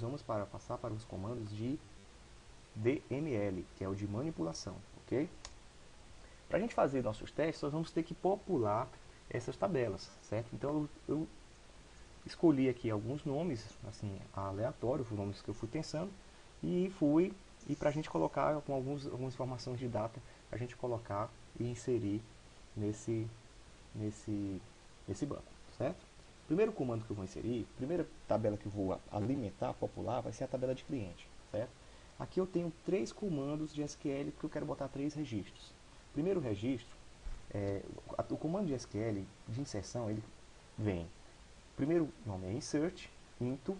nós vamos passar para os comandos de DML, que é o de manipulação, ok? Para a gente fazer nossos testes, nós vamos ter que popular essas tabelas, certo? Então eu escolhi aqui alguns nomes, assim, aleatórios, os nomes que eu fui pensando, e para a gente colocar com algumas informações de data, a gente colocar e inserir nesse, nesse banco, certo? O primeiro comando que eu vou inserir, a primeira tabela que eu vou alimentar, popular, vai ser a tabela de cliente, certo? Aqui eu tenho 3 comandos de SQL porque eu quero botar 3 registros. Primeiro registro, o comando de SQL de inserção, ele vem, primeiro nome é insert, into,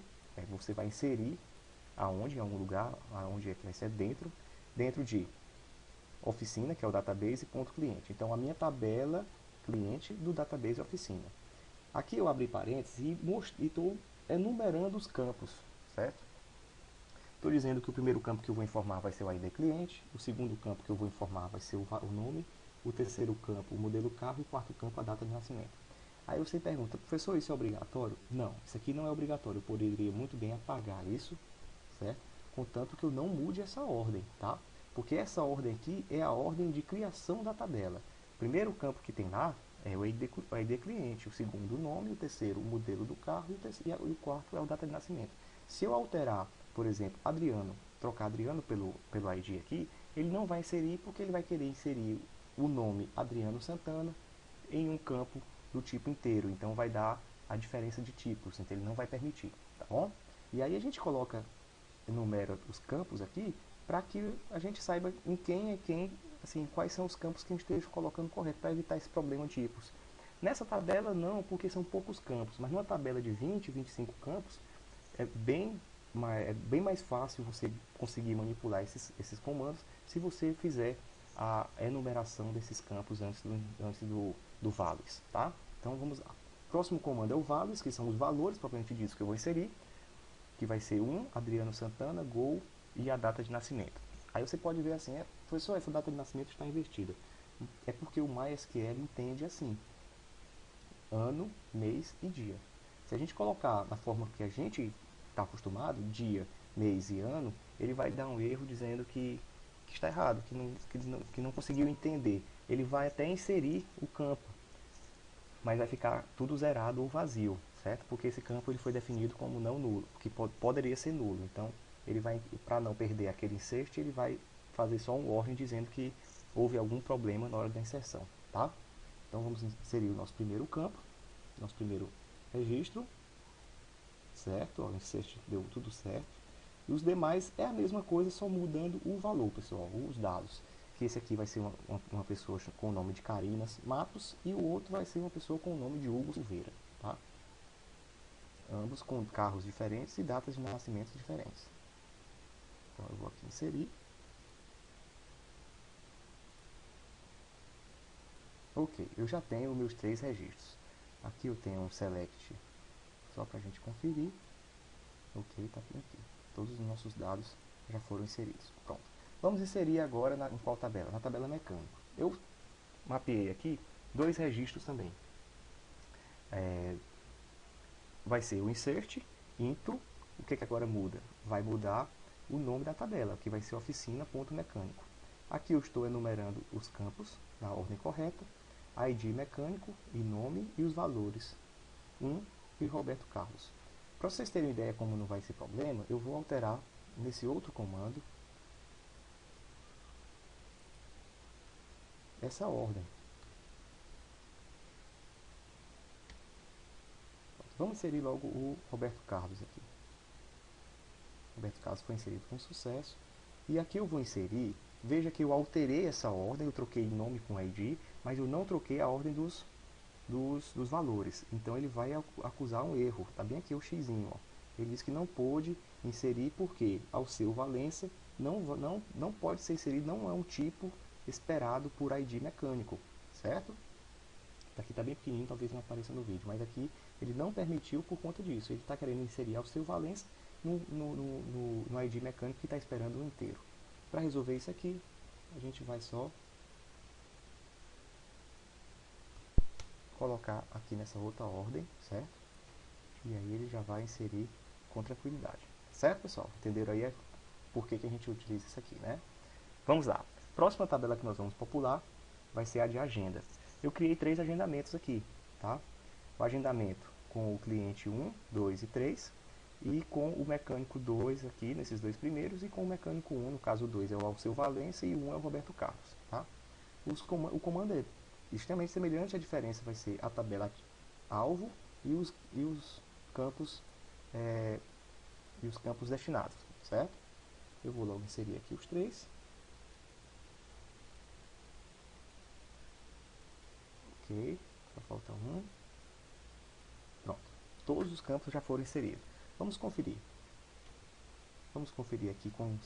você vai inserir aonde, em algum lugar, aonde é que vai ser dentro de oficina, que é o database, ponto cliente. Então, a minha tabela cliente do database oficina. Aqui eu abri parênteses e estou enumerando os campos, certo? Estou dizendo que o primeiro campo que eu vou informar vai ser o ID cliente, o segundo campo que eu vou informar vai ser o nome, o terceiro campo o modelo carro e o quarto campo a data de nascimento. Aí você pergunta, professor, isso é obrigatório? Não, isso aqui não é obrigatório, eu poderia muito bem apagar isso, certo? Contanto que eu não mude essa ordem, tá? Porque essa ordem aqui é a ordem de criação da tabela. O primeiro campo que tem lá é o ID cliente, o segundo o nome, o terceiro o modelo do carro e o quarto é o data de nascimento. Se eu alterar, por exemplo, Adriano, trocar Adriano pelo ID aqui, ele não vai inserir porque ele vai querer inserir o nome Adriano Santana em um campo do tipo inteiro. Então vai dar a diferença de tipos, então ele não vai permitir, tá bom? E aí a gente enumera os campos aqui para que a gente saiba em quem é quem, assim, quais são os campos que a gente esteja colocando correto para evitar esse problema de tipos. Nessa tabela não, porque são poucos campos, mas numa tabela de 20, 25 campos, é bem mais fácil você conseguir manipular esses comandos se você fizer a enumeração desses campos antes do values, tá? Então vamos lá. O próximo comando é o values, que são os valores propriamente disso que eu vou inserir, que vai ser Adriano Santana, gol e a data de nascimento. Aí você pode ver assim, professor, essa data de nascimento está invertida. É porque o MySQL entende assim, ano, mês e dia. Se a gente colocar na forma que a gente está acostumado, dia, mês e ano, ele vai dar um erro dizendo que está errado, que não conseguiu entender. Ele vai até inserir o campo, mas vai ficar tudo zerado ou vazio, certo? Porque esse campo ele foi definido como não nulo, que poderia ser nulo. Então, ele vai, para não perder aquele insert, ele vai fazer só um warning dizendo que houve algum problema na hora da inserção, tá? Então, vamos inserir o nosso primeiro campo, nosso primeiro registro, certo? O insert deu tudo certo. E os demais é a mesma coisa, só mudando o valor, pessoal, os dados. Que esse aqui vai ser uma pessoa com o nome de Carinas Matos e o outro vai ser uma pessoa com o nome de Hugo Silveira, tá? Ambos com carros diferentes e datas de nascimento diferentes. Então eu vou aqui inserir. Ok, eu já tenho meus 3 registros. Aqui eu tenho um select só para a gente conferir. Ok, tá aqui. Todos os nossos dados já foram inseridos. Pronto. Vamos inserir agora em qual tabela? Na tabela mecânica. Eu mapeei aqui 2 registros também. Vai ser o insert, into, o que agora muda? Vai mudar o nome da tabela, que vai ser oficina.mecânico. Aqui eu estou enumerando os campos na ordem correta, ID mecânico e nome e os valores, e Roberto Carlos. Para vocês terem ideia como não vai ser problema, eu vou alterar nesse outro comando essa ordem. Vamos inserir logo o Roberto Carlos aqui. Roberto Carlos foi inserido com sucesso. E aqui eu vou inserir, veja que eu alterei essa ordem, eu troquei nome com ID, mas eu não troquei a ordem dos valores. Então ele vai acusar um erro, tá bem aqui o x. Ó. Ele diz que não pôde inserir porque ao seu Valença não pode ser inserido, não é um tipo esperado por ID mecânico, certo? Aqui está bem pequenininho, talvez não apareça no vídeo, mas aqui ele não permitiu por conta disso. Ele está querendo inserir ao seu Valença no ID mecânico que está esperando o inteiro. Para resolver isso aqui, a gente vai só colocar aqui nessa outra ordem, certo? E aí ele já vai inserir com tranquilidade, Certo, pessoal? Entenderam aí por que a gente utiliza isso aqui, né? Vamos lá. Próxima tabela que nós vamos popular vai ser a de agenda. Eu criei 3 agendamentos aqui, tá? O agendamento com o cliente 1, 2 e 3, e com o mecânico 2 aqui, nesses dois primeiros, e com o mecânico 1, no caso o 2 é o Alceu Valença e o 1 é o Roberto Carlos, tá? O comando é extremamente semelhante, a diferença vai ser a tabela alvo e os campos destinados, certo? Eu vou logo inserir aqui os 3. Ok, só falta um. Pronto, todos os campos já foram inseridos. Vamos conferir. Vamos conferir aqui com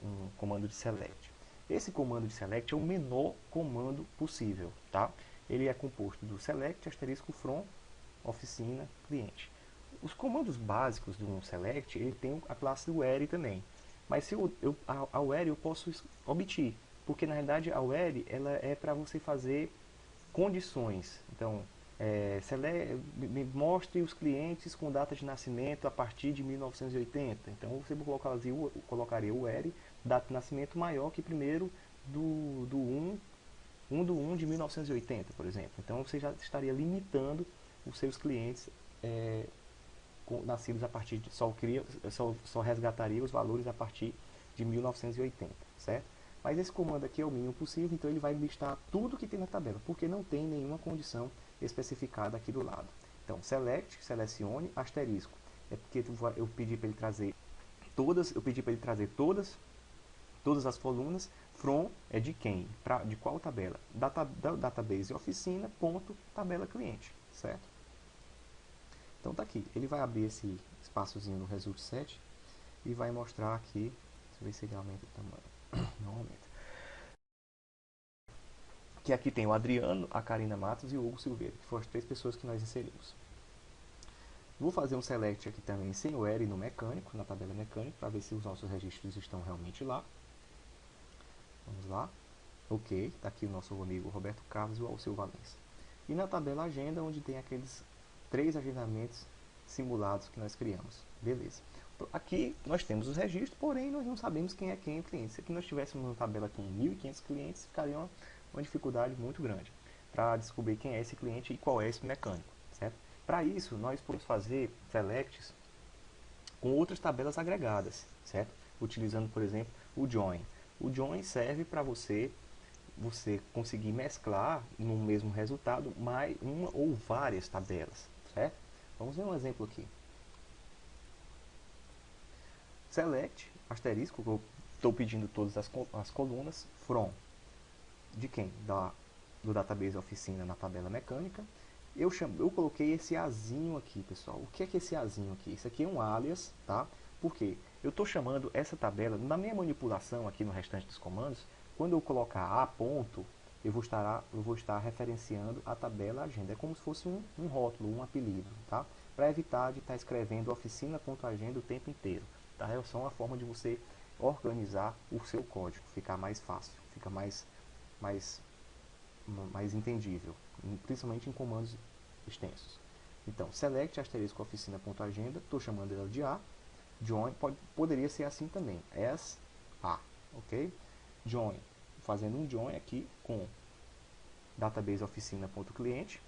um comando de select. Esse comando de select é o menor comando possível, tá? Ele é composto do select, asterisco, from, oficina, cliente. Os comandos básicos de um select, ele tem a classe do where também. Mas se a where eu posso omitir, porque na realidade a where ela é para você fazer condições. Então, me mostre os clientes com data de nascimento a partir de 1980. Então, você colocaria o where, data de nascimento maior que primeiro do 1 do 1 de 1980, por exemplo. Então, você já estaria limitando os seus clientes nascidos a partir de... Só resgataria os valores a partir de 1980, certo? Mas esse comando aqui é o mínimo possível, então ele vai listar tudo que tem na tabela, porque não tem nenhuma condição especificada aqui do lado. Então, select, selecione, asterisco. É porque eu pedi para ele trazer todas as colunas. From é de quem? De qual tabela? Database oficina, ponto, tabela cliente, certo? Então tá aqui. Ele vai abrir esse espaçozinho no result set e vai mostrar aqui. Deixa eu ver se ele aumenta o tamanho. Não aumenta. Que aqui tem o Adriano, a Karina Matos e o Hugo Silveira, que foram as 3 pessoas que nós inserimos. Vou fazer um select aqui também sem o where no mecânico, na tabela mecânica, para ver se os nossos registros estão realmente lá. Vamos lá. Ok, está aqui o nosso amigo Roberto Carlos e o Alceu Valença. E na tabela agenda, onde tem aqueles 3 agendamentos simulados que nós criamos. Beleza. Aqui nós temos os registros, porém nós não sabemos quem é quem o cliente. Se aqui nós tivéssemos uma tabela com 1.500 clientes, ficaria uma dificuldade muito grande para descobrir quem é esse cliente e qual é esse mecânico, certo? Para isso, nós podemos fazer selects com outras tabelas agregadas, certo? Utilizando, por exemplo, o join. O join serve para você conseguir mesclar no mesmo resultado mais uma ou várias tabelas, certo? Vamos ver um exemplo aqui. Select, asterisco, eu estou pedindo todas as colunas, from, de quem? Do database oficina na tabela mecânica. Eu coloquei esse azinho aqui, pessoal. O que é esse azinho aqui? Isso aqui é um alias, tá? Por quê? Eu estou chamando essa tabela, na minha manipulação aqui no restante dos comandos, quando eu colocar a ponto, eu vou estar referenciando a tabela agenda. É como se fosse um rótulo, um apelido, tá? Para evitar de estar escrevendo oficina.agenda o tempo inteiro. Tá? É só uma forma de você organizar o seu código, ficar mais fácil, fica mais entendível, principalmente em comandos extensos. Então, select asterisco oficina.agenda, estou chamando ela de A. Join poderia ser assim também, as A, ok? Join, fazendo um join aqui com database oficina.cliente,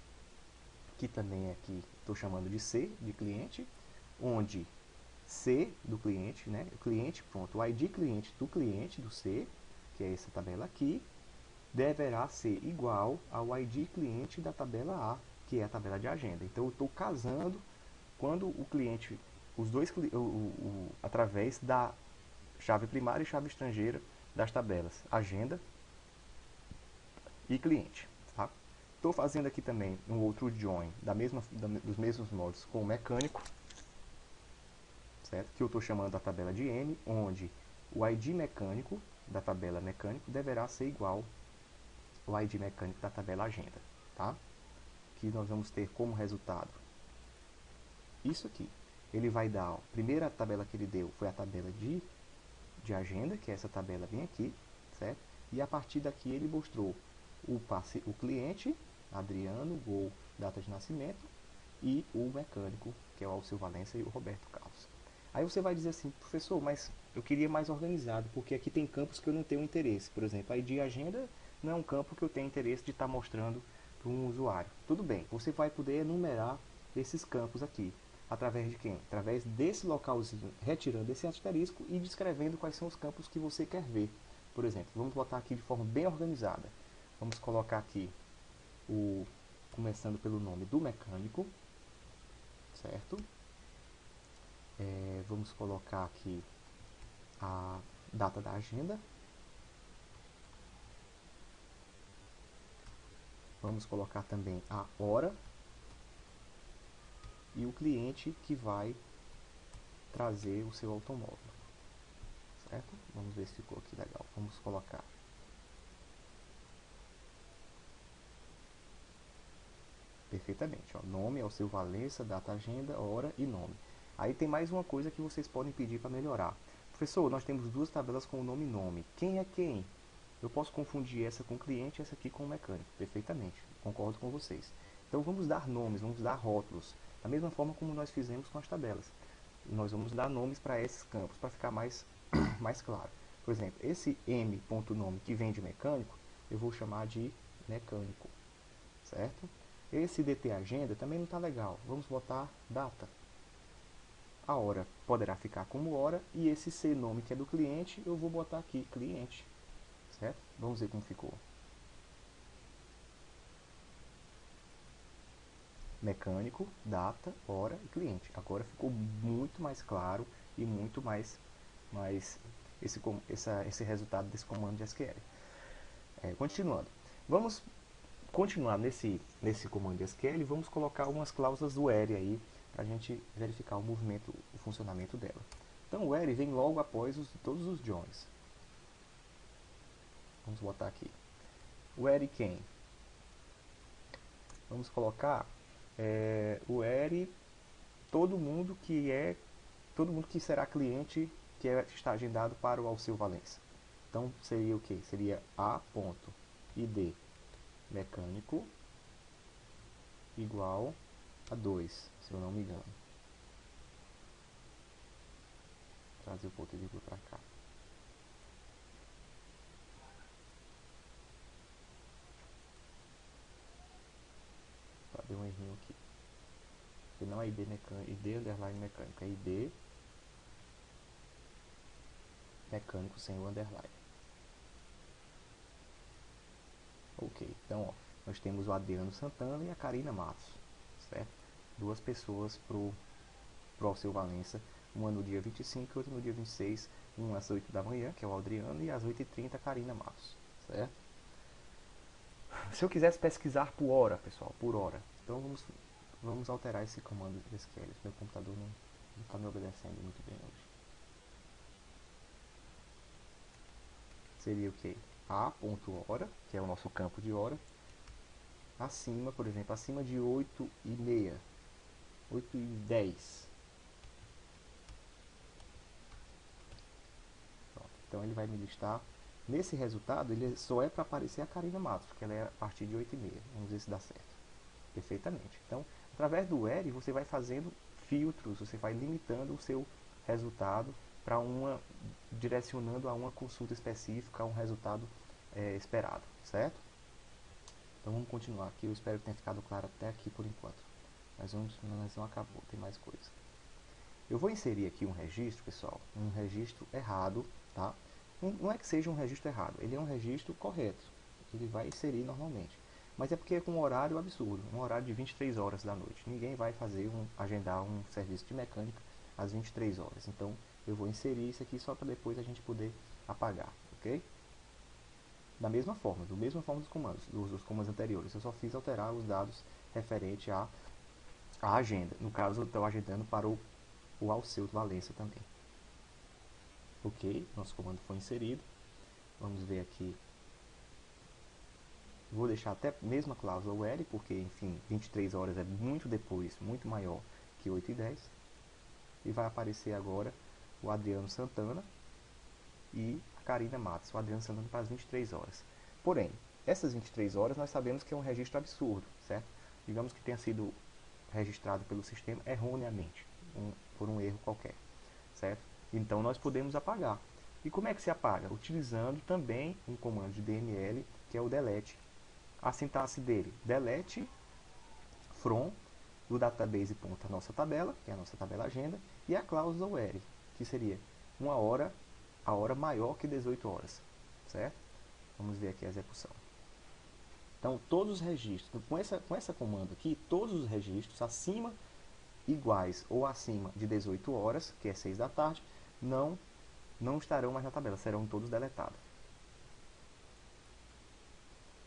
que também é aqui estou chamando de C, de cliente, onde C do cliente, né? O cliente, pronto, o ID cliente do C, que é essa tabela aqui, deverá ser igual ao ID cliente da tabela A, que é a tabela de agenda. Então, eu estou casando quando o cliente, através da chave primária e chave estrangeira das tabelas agenda e cliente. Tá? Estou fazendo aqui também um outro join dos mesmos modos com o mecânico, certo? Que eu estou chamando a tabela de N, onde o ID mecânico da tabela mecânico deverá ser igual ao ID mecânico da tabela agenda. Tá? Que nós vamos ter como resultado isso aqui. Ele vai dar, a primeira tabela que ele deu foi a tabela de agenda, que é essa tabela bem aqui, certo? E a partir daqui ele mostrou o cliente, Adriano, data de nascimento, e o mecânico, que é o Alceu Valença e o Roberto Carlos. Aí você vai dizer assim, professor, mas eu queria mais organizado, porque aqui tem campos que eu não tenho interesse. Por exemplo, a ID Agenda não é um campo que eu tenho interesse de estar mostrando para um usuário. Tudo bem, você vai poder enumerar esses campos aqui. Através de quem? Através desse localzinho, retirando esse asterisco e descrevendo quais são os campos que você quer ver. Por exemplo, vamos botar aqui de forma bem organizada. Vamos colocar aqui, começando pelo nome do mecânico, certo? Vamos colocar aqui a data da agenda. Vamos colocar também a hora e o cliente que vai trazer o seu automóvel, certo? Vamos ver se ficou aqui legal. Vamos colocar perfeitamente, ó, nome, Alceu Valença, data, agenda, hora e nome. Aí tem mais uma coisa que vocês podem pedir para melhorar. Professor, nós temos duas tabelas com o nome e nome. Quem é quem? Eu posso confundir essa com o cliente e essa aqui com o mecânico. Perfeitamente, concordo com vocês. Então vamos dar nomes, vamos dar rótulos. Da mesma forma como nós fizemos com as tabelas. Nós vamos dar nomes para esses campos, para ficar mais, mais claro. Por exemplo, esse m.nome que vem de mecânico, eu vou chamar de mecânico, certo? Esse DT Agenda também não está legal. Vamos botar data. A hora poderá ficar como hora e esse C nome que é do cliente, eu vou botar aqui cliente, certo? Vamos ver como ficou. Mecânico, data, hora e cliente. Agora ficou muito mais claro e muito mais esse resultado desse comando de SQL. Continuando. Vamos continuar nesse comando de SQL, vamos colocar algumas cláusulas do where aí, para a gente verificar o movimento, o funcionamento dela. Então o where vem logo após todos os joins. Vamos botar aqui. Where quem? Vamos colocar o where todo mundo que será cliente que está agendado para o Alceu Valença. Então seria o que? Seria a.id mecânico igual a 2, se eu não me engano. Trazer o ponto e vírgula para cá. Deu um errinho aqui. Porque não é id mecânico, id underline mecânico, é id mecânico sem o underline. Ok, então ó, nós temos o Adriano Santana e a Karina Matos, certo? Duas pessoas pro Alceu Valença, uma no dia 25 e outra no dia 26, uma às 8 da manhã, que é o Adriano, e às 8h30 a Karina Matos, certo? Se eu quisesse pesquisar por hora, pessoal, por hora, então vamos alterar esse comando de SQL. Meu computador não está me obedecendo muito bem hoje. Seria o que? A.hora, que é o nosso campo de hora, acima, por exemplo, acima de 8h30, 8h10. Então ele vai me listar. Nesse resultado, ele só é para aparecer a Karina Matos, porque ela é a partir de 8h30. Vamos ver se dá certo. Perfeitamente. Então, através do where, você vai fazendo filtros, você vai limitando o seu resultado para direcionando a uma consulta específica, a um resultado esperado, certo? Então vamos continuar aqui, eu espero que tenha ficado claro até aqui por enquanto. Mas não acabou, tem mais coisa. Eu vou inserir aqui um registro, pessoal, um registro errado, tá? Não é que seja um registro errado, ele é um registro correto, ele vai inserir normalmente. Mas é porque é com um horário absurdo, um horário de 23 horas da noite. Ninguém vai agendar um serviço de mecânica às 23 horas. Então eu vou inserir isso aqui só para depois a gente poder apagar, ok? Da mesma forma dos comandos, dos comandos anteriores. Eu só fiz alterar os dados referente à agenda. No caso, eu estou agendando para o Alceu Valença também. Ok, nosso comando foi inserido. Vamos ver aqui. Vou deixar até a mesma cláusula where, porque, enfim, 23 horas é muito depois, muito maior que 8h10. E vai aparecer agora o Adriano Santana e a Karina Matos. O Adriano Santana para as 23 horas. Porém, essas 23 horas nós sabemos que é um registro absurdo, certo? Digamos que tenha sido registrado pelo sistema erroneamente, por um erro qualquer. certo? Então nós podemos apagar. E como é que se apaga? Utilizando também um comando de DML, que é o delete. A sintaxe dele, delete from do database ponta nossa tabela, que é a nossa tabela agenda, e a cláusula where, que seria uma hora, a hora maior que 18 horas, certo? Vamos ver aqui a execução. Então, todos os registros, com essa comando aqui, todos os registros acima, iguais ou acima de 18 horas, que é 6 da tarde, não estarão mais na tabela, serão todos deletados.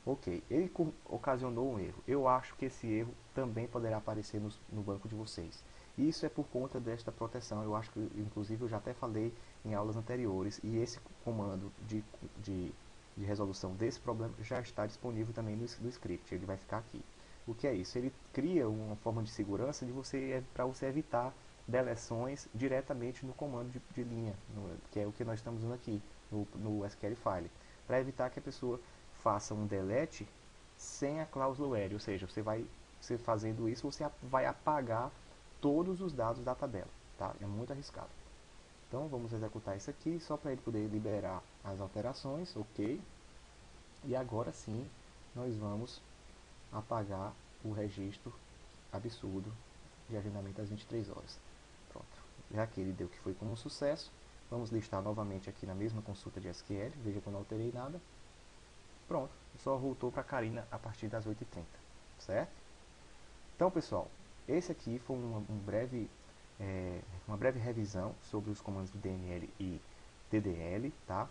Ok, ele ocasionou um erro. Eu acho que esse erro também poderá aparecer no banco de vocês. Isso é por conta desta proteção. Eu acho que, inclusive, eu já até falei em aulas anteriores. E esse comando de resolução desse problema já está disponível também no script. Ele vai ficar aqui. O que é isso? Ele cria uma forma de segurança para você evitar deleções diretamente no comando de linha, que é o que nós estamos usando aqui no SQL File, para evitar que a pessoa faça um delete sem a cláusula where, ou seja, você fazendo isso, você vai apagar todos os dados da tabela, tá? É muito arriscado. Então vamos executar isso aqui, só para ele poder liberar as alterações, ok? E agora sim, nós vamos apagar o registro absurdo de agendamento às 23 horas. Pronto. Já que ele deu que foi como um sucesso, vamos listar novamente aqui na mesma consulta de SQL, veja que eu não alterei nada. Pronto, só voltou para a Karina a partir das 8h30, certo? Então, pessoal, esse aqui foi uma breve revisão sobre os comandos de DML e DDL, tá?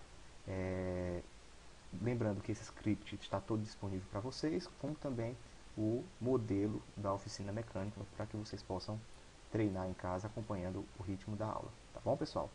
Lembrando que esse script está todo disponível para vocês, como também o modelo da oficina mecânica, para que vocês possam treinar em casa acompanhando o ritmo da aula. Tá bom, pessoal?